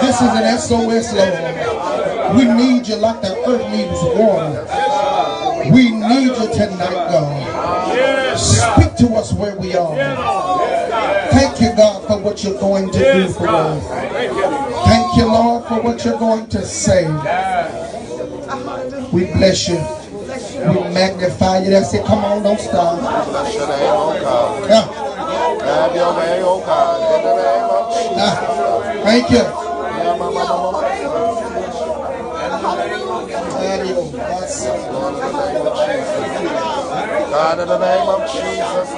This is an SOS, Lord. We need you like the earth needs water. We need you tonight, God. Speak to us where we are. Thank you, God, for what you're going to do for us. Thank you, Lord, for what you're going to say. We bless you. We magnify you. That's it. Come on, don't stop. Thank you. God, in the name of Jesus,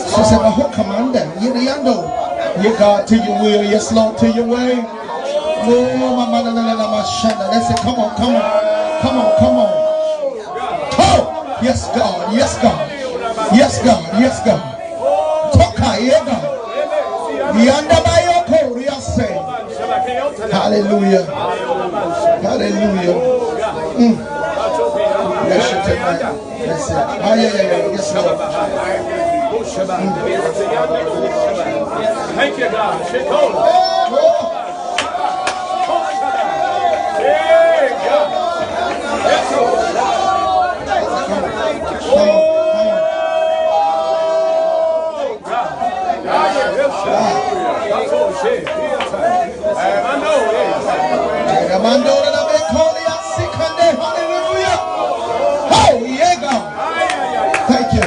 she said, "My whole commander, you know, you God to your will, yes, Lord, to your way." That's it. Come on, come on, come on, come on. Oh, yes, God, yes, God, yes, God, yes, God. Hallelujah. Hallelujah. Bless you tonight. That's it. Oh, yeah. Yes, Lord. Thank you, God. Oh, yeah, God. Thank you.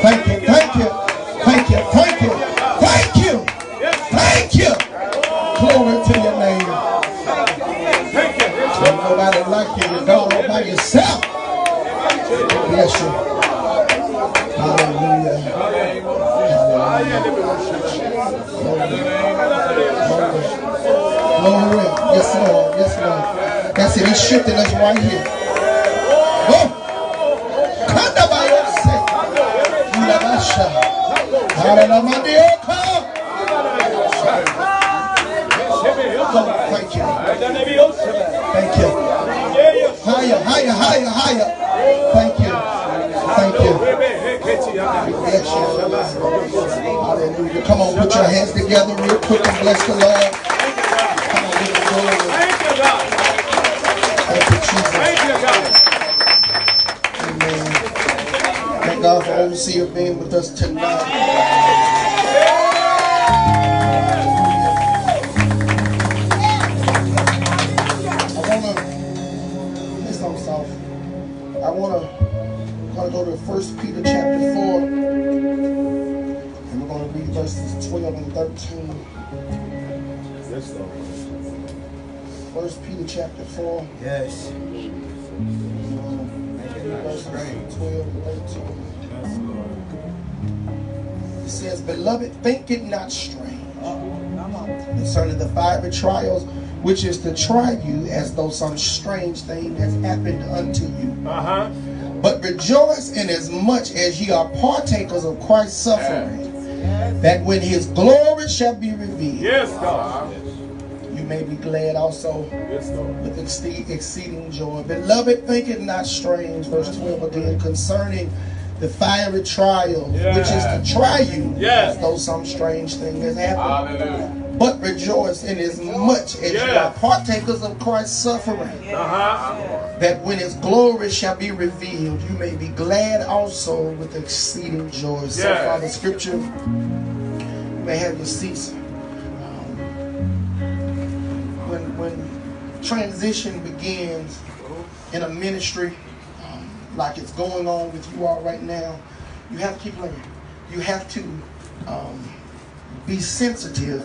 Thank you. Thank you. Thank you. Thank you. Thank you. Thank you. Glory to your name. Ain't nobody like you. You're God all by yourself. Bless you. Hallelujah. Glory. Yes, Lord. Yes, Lord. That's it. He's shifting us right here. Oh. Kanda by yourself. Thank you. Thank you. Higher, higher, higher, higher. Thank you. Thank you. Bless you. Hallelujah. Come on, put your hands together real quick and bless the Lord. Come on, give him glory. Thank you, God. Thank you, Jesus. Thank you, God. Amen. Thank God for Overseer being with us tonight. I want to go to 1 Peter chapter 4, and we're going to read verses 12 and 13. 1 Peter chapter 4. Yes. Verses 12 and 13. It says, "Beloved, think it not strange concerning the fiery trials, which is to try you as though some strange thing has happened unto you. But rejoice inasmuch as ye are partakers of Christ's suffering, that when his glory shall be revealed, you may be glad also with exceeding joy. Beloved, think it not strange," verse 12 again, "concerning the fiery trial, which is to try you as though some strange thing has happened. Hallelujah. But rejoice inasmuch as you are partakers of Christ's suffering, that when his glory shall be revealed, you may be glad also with exceeding joy." So, Father, Scripture, you may have your seats. When transition begins in a ministry, like it's going on with you all right now, you have to keep learning. You have to be sensitive,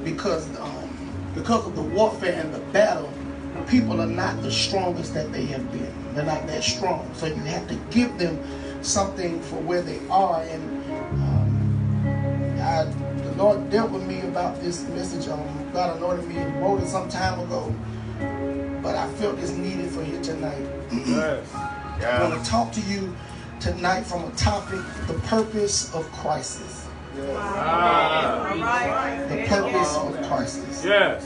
because of the warfare and the battle, people are not the strongest that they have been. They're not that strong. So you have to give them something for where they are. And the Lord dealt with me about this message. God anointed me and wrote it some time ago, but I felt it's needed for you tonight. I want to talk to you tonight from a topic: the purpose of crisis. The purpose of crisis. Yes.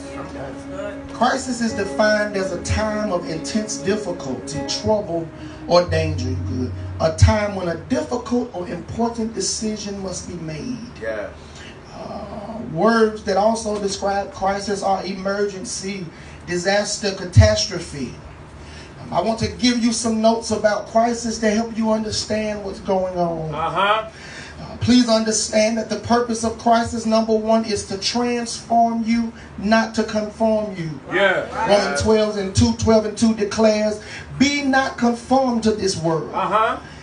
Crisis is defined as a time of intense difficulty, trouble, or danger. Good. A time when a difficult or important decision must be made. Yes. Words that also describe crisis are emergency, disaster, catastrophe. I want to give you some notes about crisis to help you understand what's going on. Please understand that the purpose of crisis, number one, is to transform you, not to conform you. Yeah. Romans 12 and 2 declares, be not conformed to this world,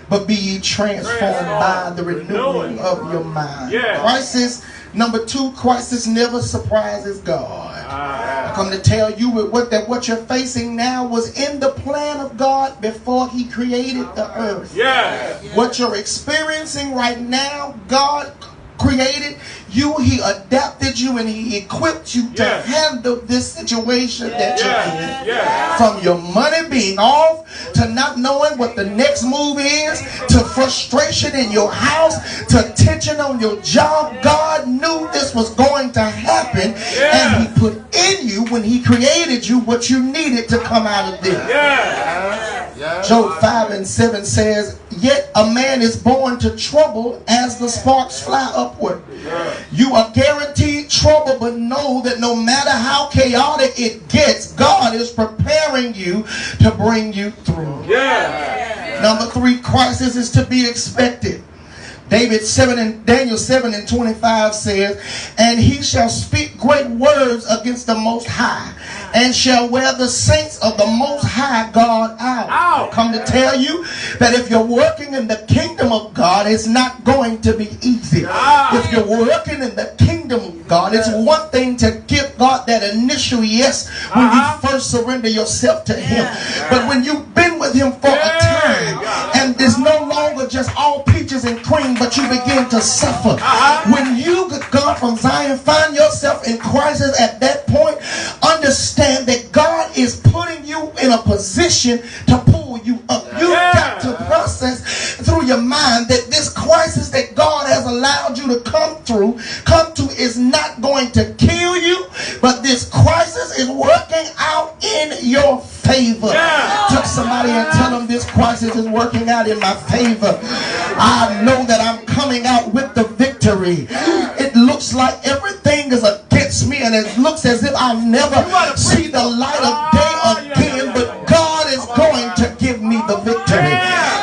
but be ye transformed by the renewing of your mind. Yeah. Crisis, number two, crisis never surprises God. I come to tell you that what you're facing now was in the plan of God before He created the earth. Yeah. What you're experiencing right now, God created you, He adapted you, and He equipped you to handle this situation that you're in. Yeah. From your money being off, to not knowing what the next move is, to frustration in your house, to tension on your job, God knew this was going to happen, and He put in you, when He created you, what you needed to come out of this. Job 5 and 7 says, yet a man is born to trouble as the sparks fly upward. You are guaranteed trouble, but know that no matter how chaotic it gets, God is preparing you to bring you through. Number three, crisis is to be expected. Daniel 7 and 25 says, and he shall speak great words against the Most High, and shall wear the saints of the Most High God out. Come to tell you that if you're working in the kingdom of God, it's not going to be easy. If you're working in the kingdom of God, it's one thing to give God that initial yes when you first surrender yourself to Him. But when you've been with Him for a time, and there's no longer just all peaches and cream, but you begin to suffer. When you, God from Zion, find yourself in crisis at that point, understand that God is putting you in a position to pull you up. You've got to process through your mind that this crisis that God has allowed you to come to is not going to kill you, but this crisis is working out in your favor. Touch somebody and tell them this crisis is working out in my favor. I know that I'm coming out with the victory. It looks like everything is against me, and it looks as if I'll never see the light of day again, but God is going to give me the victory.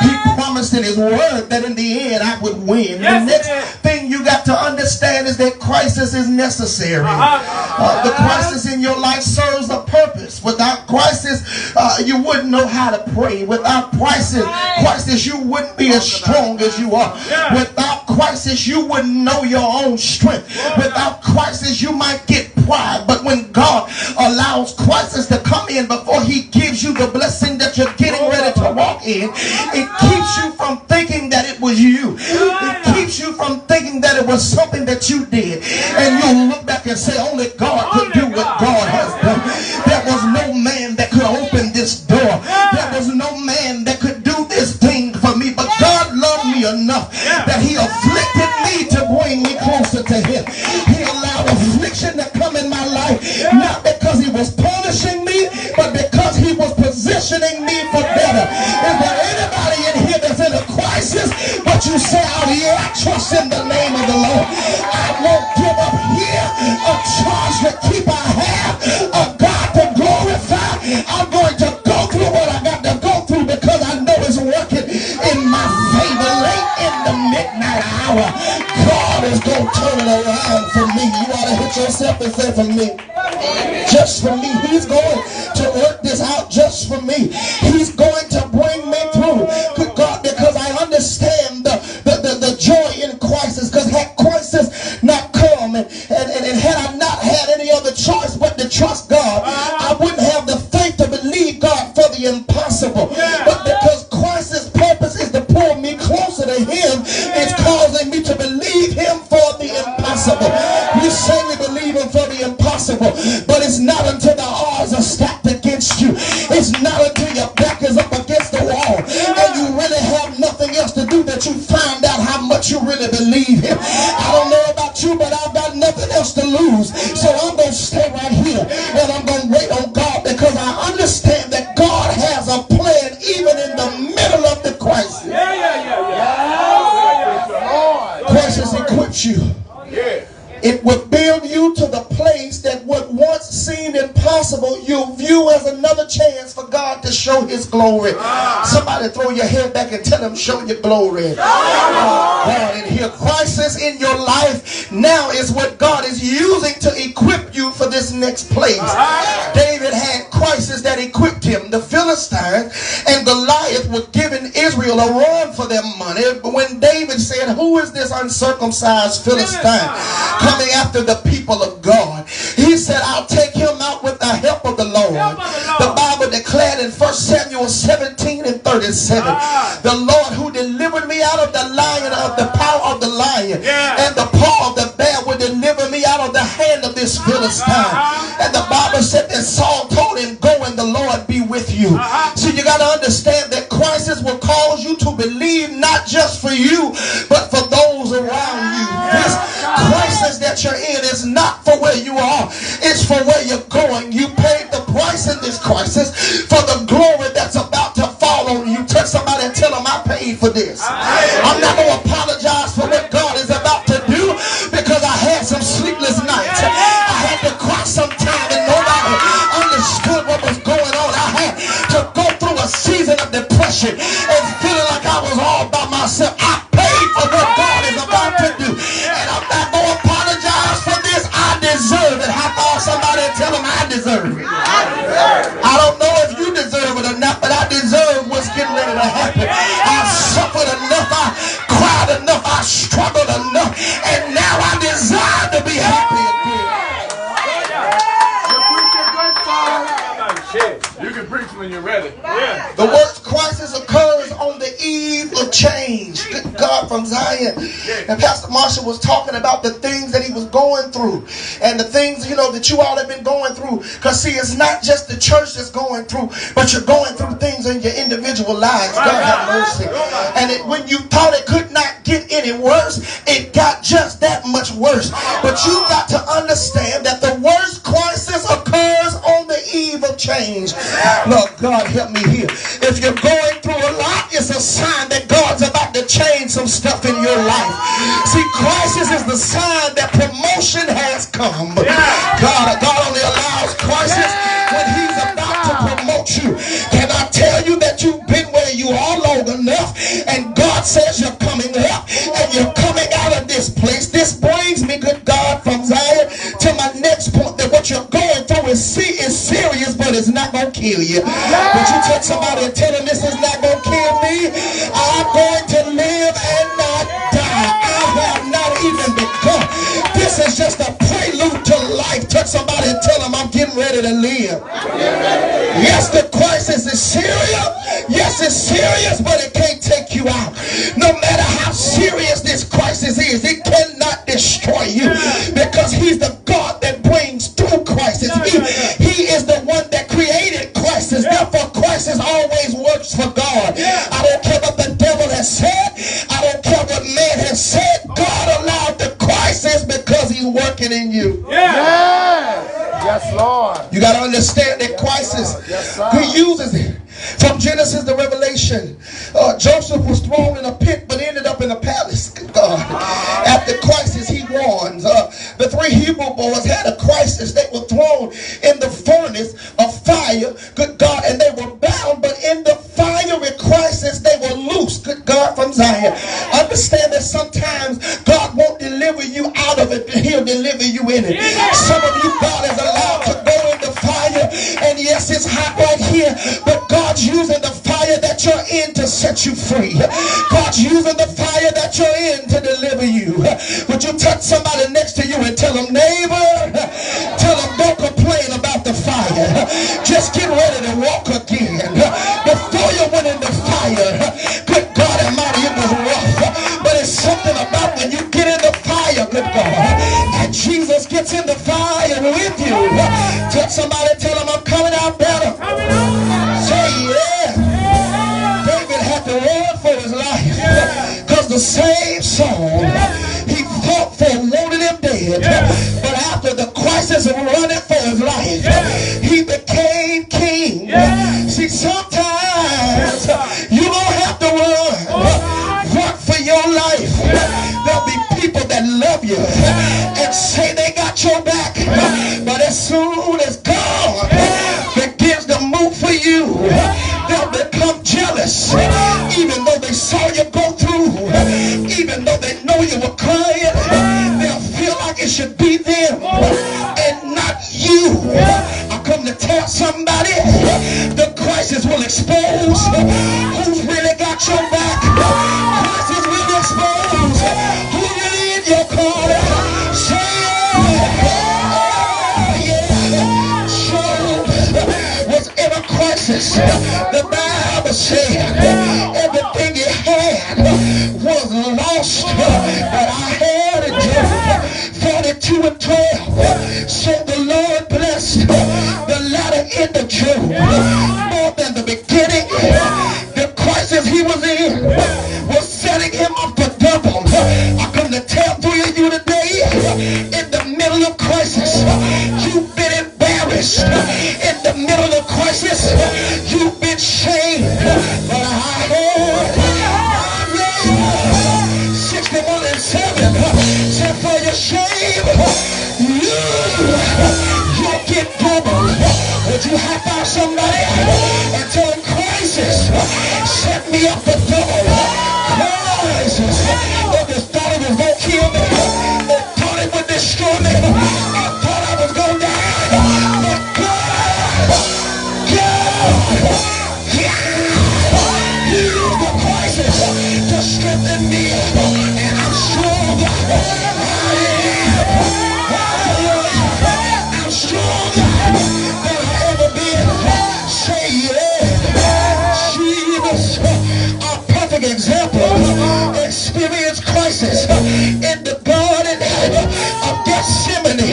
He promised in His word that in the end I would win. The next thing you got to understand is that crisis is necessary. The crisis in your life serves a purpose. Without crisis, you wouldn't know how to pray. Without crisis, you wouldn't be as strong as you are. Without crisis, you wouldn't know your own strength. Without crisis, you might get pride. But when God allows crisis to come in before He gives you the blessing that you're getting ready to walk in, it keeps you from thinking that it was you. It keeps you from thinking that it was something that you did. And you'll look back and say, only God could do what God has done. There was no man that could open this door. There was no man that could do this thing for me. But God loved me enough that He afflicted me to bring me closer to Him. He allowed affliction to come in my life, not because He was punishing me, but because He was positioning me for better. Is there anybody in here that's in a crisis, but you say, oh yeah, I trust in the name of the Lord. I won't give up here a charge to keep I have, a God to glorify. I'm going to go through what I got to go through because I know it's working in my favor. Late in the midnight hour, God is going to turn it around for me. You ought to hit yourself and say, for me. Just for me. He's going to work this out just for me. He's going to bring me through. Good God, because I understand the joy in crisis. Because had crisis not come and had I not had any other choice but to trust God, I wouldn't have the faith to believe God for the impossible. But because crisis' purpose is to pull me closer to Him, it's causing me to believe Him for the impossible. We say we believe Him for the impossible, but it's not until the odds are stacked against you. It's not until your back is up against the wall and you really have nothing else to do that you find out how much you really believe Him. I don't know It will build you to the place that what once seemed impossible, you'll view as another chance for God to show his glory. Somebody throw your head back and tell him, show your glory. God, in here, crisis in your life now is what God is using to equip you for this next place. David had crisis that equipped him. The Philistines and Goliath were giving Israel a run for their money. But when David said, who is this uncircumcised Philistine coming after the people of God? He said, I'll take him out with the help of the Lord. The Bible declared in 1 Samuel 17 and 37, the Lord who delivered me out of the lion, of the power of the lion, and the paw of the bear will deliver me out of the hand of this Philistine. And the Bible said that Saul told him, go and the Lord be with you. So you got to understand that crisis will cause you to believe not just for you, but for those around you. This crisis that you're in is not for where you are, it's for where you're going. You paid the price in this crisis for the glory that's about to fall on you. Touch somebody and tell them, I paid for this. I'm not going to apologize for what God is about to do, because I had some sleepless nights. I had to cry sometime and nobody understood what was going on. I had to go through a season of depression and feeling like I was all by myself. I paid for what God is about to do, and I'm not going to apologize for this. I deserve it. How far somebody tell them I deserve it? I don't know if you deserve it or not, but I deserve what's getting ready to happen. I've suffered enough, I cried enough, I struggled enough, and now I desire to be happy again. You can preach when you're ready. The worst crisis occurs on the eve of change. Good God from Zion. And Pastor Marshall was talking about the things that he was going through, and the things, that you all have been going through. Because see, it's not just the church that's going through, but you're going through things in your individual lives. God have mercy. And when you thought it could not get any worse, it got just that much worse. But you got to understand that the worst crisis occurs on the eve of change. Lord God, help me here. If you're going through a lot, it's a sign that God's about to change some stuff in your life. See, crisis is the sign that promotion has come. God only allows crisis when he's about to promote you. Can I tell you that you've been where you are long enough, and God says you're coming up and you're coming out of this place? This brings me, good God from Zion, to my next point, that what you're going through is serious, but it's not going to kill you. Would you touch somebody and tell them, this is not going to kill me? I'm going to live and not die. I have not even begun. This is just a prelude to life. Touch somebody and tell them, I'm getting ready to live. Yes, the crisis is serious. Yes, it's serious, but it can't take you out. No matter how serious this crisis is, it cannot destroy you, because he's the God that brings through crisis. He is the one that created crisis. Therefore, crisis always works for God. I don't care what the devil has said. I don't care what man has said. God allowed the crisis because he's working in you. Yes, Lord. You got to understand that crisis, he uses it. From Genesis to Revelation, Joseph was thrown in a pit but ended up in a palace. God. After crisis, he warns. The three Hebrew boys had a crisis. They were thrown in the furnace of fire, good God, and they were bound, but in the fiery crisis, they were loose, good God from Zion. Understand that sometimes God won't deliver you out of it, he'll deliver you in it. Some of you, God is allowed to go in the fire, and yes, it's hot right here, but God's using the fire that you're in to set you free. God's using the fire that you're in to deliver you. Would you touch somebody next to you and tell them, neighbor, tell them, don't complain about the fire. Just get ready to walk again. Before you went in the fire, good God Almighty, it was rough. But it's something about when you get in the fire, good God, and Jesus gets in the fire with you. Touch somebody, tell them, I'm coming out better. Say yeah. David had to run for his life, because the same song he fought for wanted him dead, but after the crisis of running for his life, he became king. Who's really got your back? Crisis will expose who really in your corner. Say yeah. Job was in a crisis. The Bible said everything he had was lost. But I heard it, Job 42 and 12. So the Lord blessed the latter end of Job more than the beginning. The crisis he was in was setting him up for double. I come to tell three of you today, in the middle of crisis, you've been embarrassed. In the middle of crisis, you've been shamed. But I heard 61 and 7 said, for your shame, you'll get double. Would you high five somebody and tell them, crisis set me up for double? Crisis. If you thought it was going to kill me, they thought it would destroy me, I thought I was going to die. But God used the crisis to strengthen me, and I'm stronger. I'm stronger than I ever been. Say yeah. Jesus, a perfect example, experienced crisis in the garden of Gethsemane,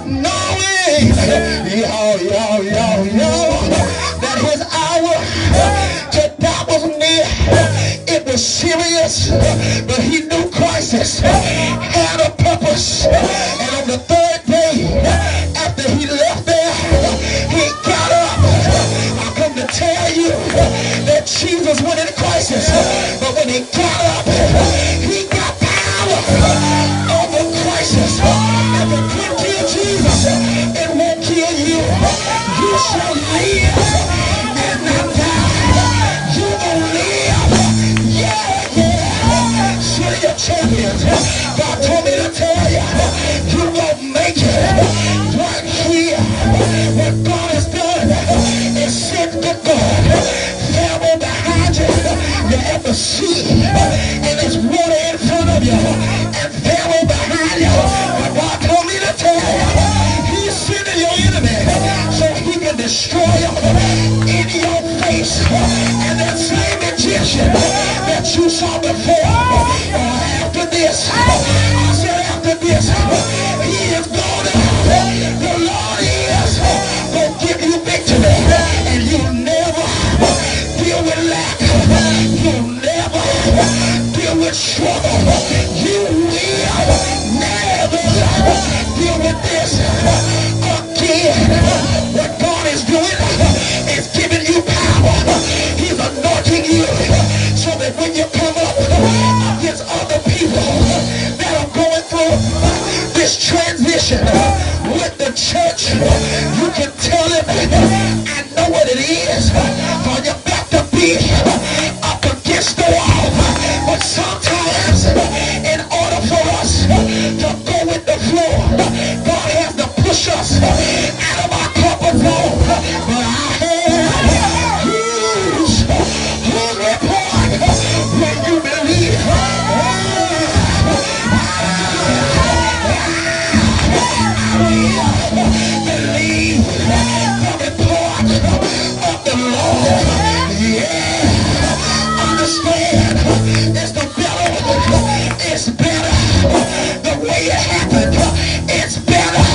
knowing that his hour to die was near. It was serious, but he knew crisis had a purpose. And on the third day after he left there, he got up. I come to tell you that Jesus went in crisis, but when he got up, he got power over crisis. If it can kill Jesus, it won't kill you. You shall live and not die. You will live. Yeah. City of champions. God told me to tell you, you won't make it. Right here, what God has done is sent to God. Family behind you, you have to see, and there's water in front of you, and family behind you. But God told me to tell you, he's sending your enemy so he can destroy you in your face. And that same Egyptian that you saw before, after this, I said after this, he is gonna, the Lord is gonna give you victory, and you'll never deal with lack, you'll never deal with struggle, you will never deal with this again. What God is doing is giving you power. He's anointing you so that when you come up against other people that are going through this transition with the church, you can tell them, I know what it is for you back to be up against the wall. But sometimes in order for us to go with the flow, God has to push us out of our comfort zone. But I have huge report when you believe. Believe the report of the Lord. Yeah. Understand, it's the better. It's better the way it happened. It's better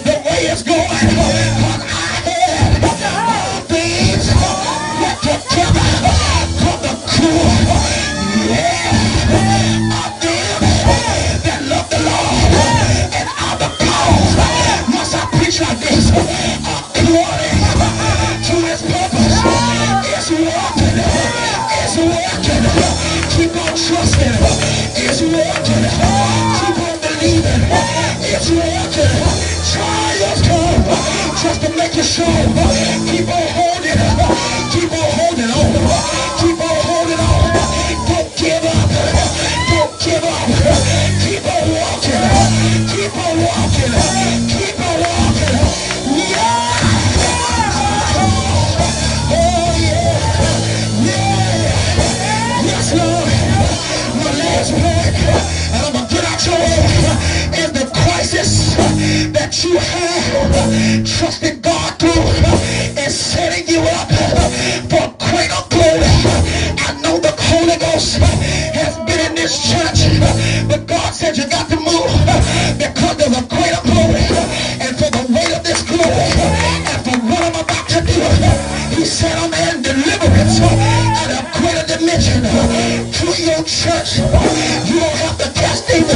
the way it's going. But I had all things work together for the good. Yeah. Of them that love the Lord and are the cause. Must I preach like this? According to his purpose. It's working. It's working. Keep on trusting. It's working. Keep on believing. It's working. Trials come just to make you sure. Keep on holding. Keep on holding on. Keep on holding on. Don't give up. Don't give up. Keep on walking. Keep on walking. Keep on walking. Yeah. Oh yeah. your church. You don't have to cast demons.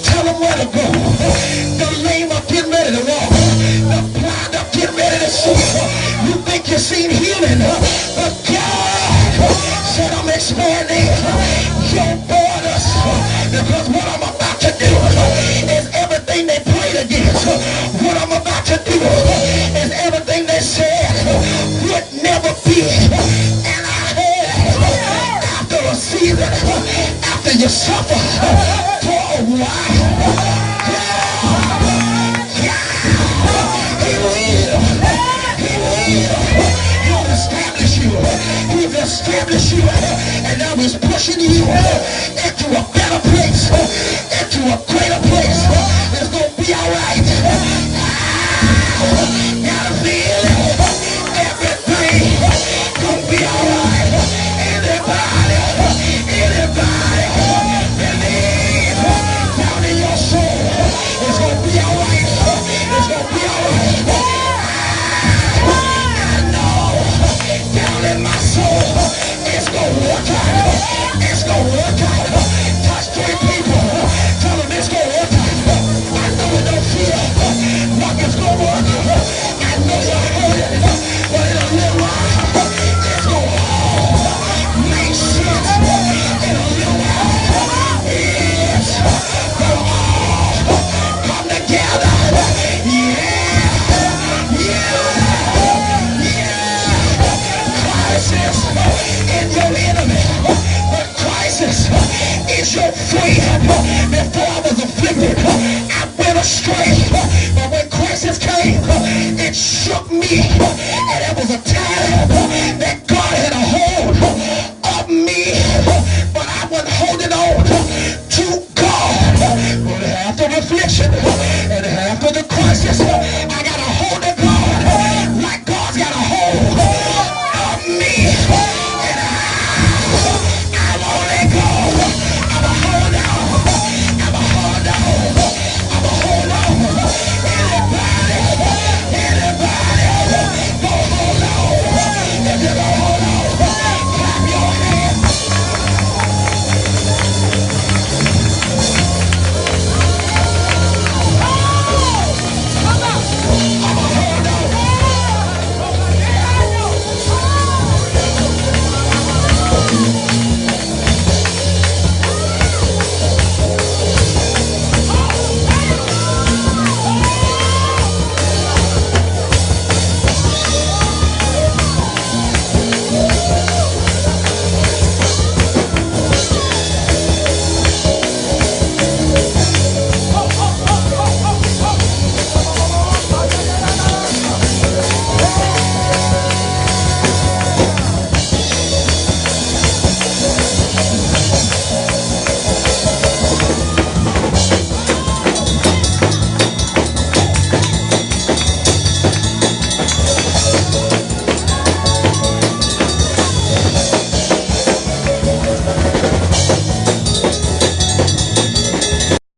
Tell them where to go. The lame are getting ready to walk. The blind are getting ready to see. You think you've seen healing, but God said I'm expanding your borders, because what I'm about to do is everything they prayed against. What I'm about to do is everything they said would never be. And I heard after a season, after you suffer for a while, He'll establish you. He's established you. And now he's pushing you into a better place, into a greater place. It's going to be all right.